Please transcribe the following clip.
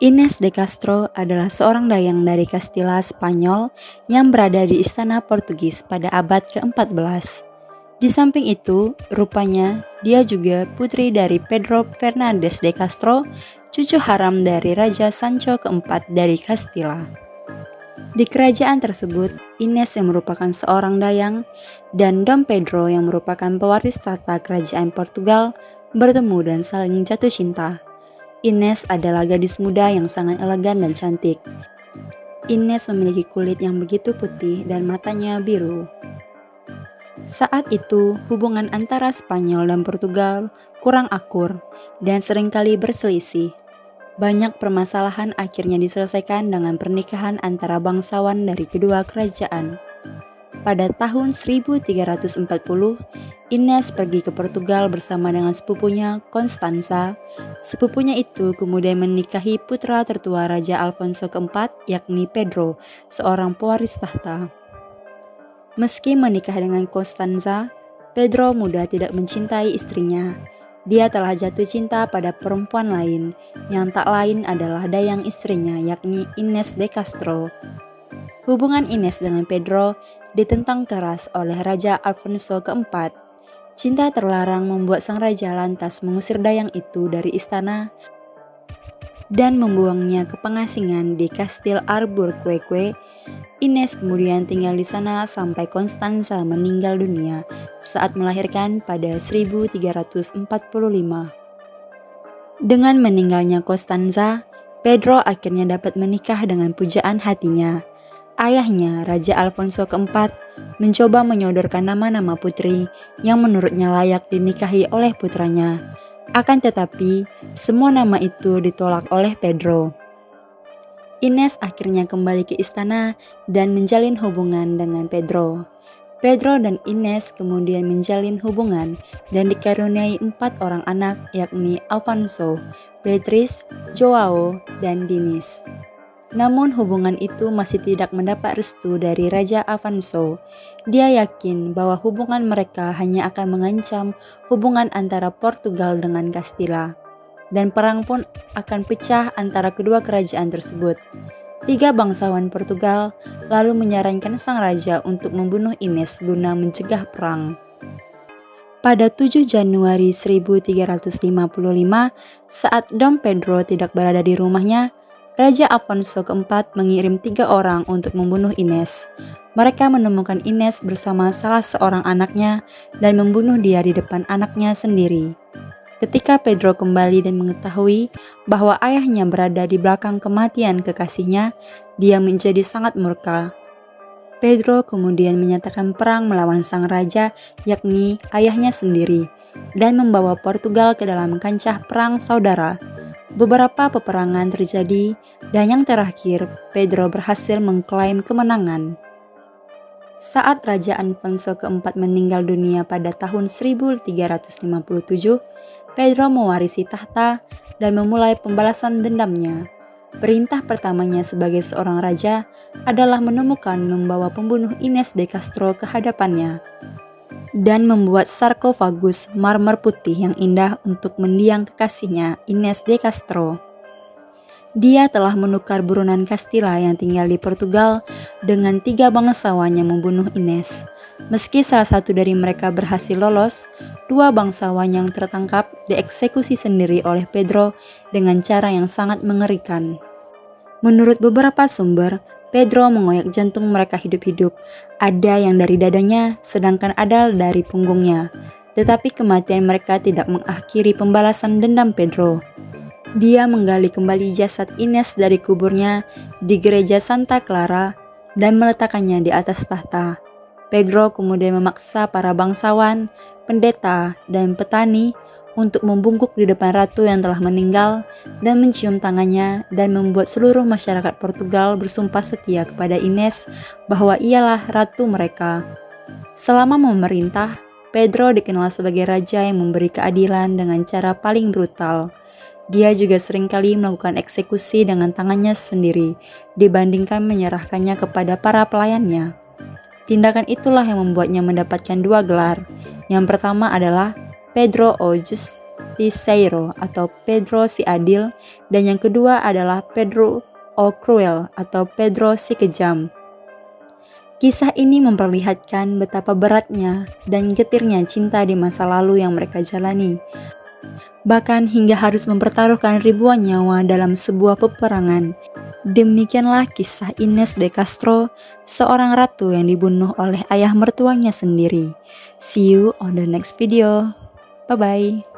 Ines de Castro adalah seorang dayang dari Castilla, Spanyol yang berada di istana Portugis pada abad ke-14. Di samping itu, rupanya dia juga putri dari Pedro Fernandez de Castro, cucu haram dari Raja Sancho keempat dari Castilla. Di kerajaan tersebut, Ines yang merupakan seorang dayang dan Dom Pedro yang merupakan pewaris tahta kerajaan Portugal bertemu dan saling jatuh cinta. Ines adalah gadis muda yang sangat elegan dan cantik. Ines memiliki kulit yang begitu putih dan matanya biru. Saat itu, hubungan antara Spanyol dan Portugal kurang akur dan seringkali berselisih. Banyak permasalahan akhirnya diselesaikan dengan pernikahan antara bangsawan dari kedua kerajaan. Pada tahun 1340, Ines pergi ke Portugal bersama dengan sepupunya Constanza. Sepupunya itu kemudian menikahi putra tertua Raja Alfonso keempat, yakni Pedro, seorang pewaris tahta. Meski menikah dengan Constanza, Pedro muda tidak mencintai istrinya. Dia telah jatuh cinta pada perempuan lain, yang tak lain adalah dayang istrinya, yakni Ines de Castro. Hubungan Ines dengan Pedro ditentang keras oleh Raja Alfonso keempat. Cinta terlarang membuat sang raja lantas mengusir dayang itu dari istana dan membuangnya ke pengasingan di Kastil Alburquerque. Ines kemudian tinggal di sana sampai Constanza meninggal dunia saat melahirkan pada 1345. Dengan meninggalnya Constanza, Pedro akhirnya dapat menikah dengan pujaan hatinya. Ayahnya, Raja Alfonso keempat, mencoba menyodorkan nama-nama putri yang menurutnya layak dinikahi oleh putranya. Akan tetapi, semua nama itu ditolak oleh Pedro. Ines akhirnya kembali ke istana dan menjalin hubungan dengan Pedro. Pedro dan Ines kemudian menjalin hubungan dan dikaruniai 4 orang anak, yakni Alfonso, Beatriz, Joao, dan Dinis. Namun hubungan itu masih tidak mendapat restu dari Raja Alfonso. Dia yakin bahwa hubungan mereka hanya akan mengancam hubungan antara Portugal dengan Castilla, dan perang pun akan pecah antara kedua kerajaan tersebut. 3 bangsawan Portugal lalu menyarankan sang raja untuk membunuh Ines guna mencegah perang. Pada 7 Januari 1355, saat Dom Pedro tidak berada di rumahnya, Raja Alfonso keempat mengirim 3 orang untuk membunuh Ines. Mereka menemukan Ines bersama salah seorang anaknya dan membunuh dia di depan anaknya sendiri. Ketika Pedro kembali dan mengetahui bahwa ayahnya berada di belakang kematian kekasihnya, dia menjadi sangat murka. Pedro kemudian menyatakan perang melawan sang raja, yakni ayahnya sendiri, dan membawa Portugal ke dalam kancah perang saudara. Beberapa peperangan terjadi, dan yang terakhir, Pedro berhasil mengklaim kemenangan. Saat Raja Alfonso keempat meninggal dunia pada tahun 1357, Pedro mewarisi tahta dan memulai pembalasan dendamnya. Perintah pertamanya sebagai seorang raja adalah menemukan membawa pembunuh Ines de Castro ke hadapannya dan membuat sarkofagus marmer putih yang indah untuk mendiang kekasihnya, Ines de Castro. Dia telah menukar buronan Castilla yang tinggal di Portugal dengan 3 bangsawan yang membunuh Ines. Meski salah satu dari mereka berhasil lolos, 2 bangsawan yang tertangkap dieksekusi sendiri oleh Pedro dengan cara yang sangat mengerikan. Menurut beberapa sumber, Pedro mengoyak jantung mereka hidup-hidup. Ada yang dari dadanya, sedangkan ada dari punggungnya. Tetapi kematian mereka tidak mengakhiri pembalasan dendam Pedro. Dia menggali kembali jasad Ines dari kuburnya di gereja Santa Clara dan meletakkannya di atas tahta. Pedro kemudian memaksa para bangsawan, pendeta, dan petani untuk membungkuk di depan ratu yang telah meninggal dan mencium tangannya dan membuat seluruh masyarakat Portugal bersumpah setia kepada Ines bahwa ialah ratu mereka. Selama memerintah, Pedro dikenal sebagai raja yang memberi keadilan dengan cara paling brutal. Dia juga seringkali melakukan eksekusi dengan tangannya sendiri dibandingkan menyerahkannya kepada para pelayannya. Tindakan itulah yang membuatnya mendapatkan 2 gelar. Yang pertama adalah Pedro o Justiceiro atau Pedro si Adil, dan yang kedua adalah Pedro o Cruel atau Pedro si Kejam. Kisah ini memperlihatkan betapa beratnya dan getirnya cinta di masa lalu yang mereka jalani. Bahkan hingga harus mempertaruhkan ribuan nyawa dalam sebuah peperangan. Demikianlah kisah Ines de Castro, seorang ratu yang dibunuh oleh ayah mertuanya sendiri. See you on the next video. Bye-bye.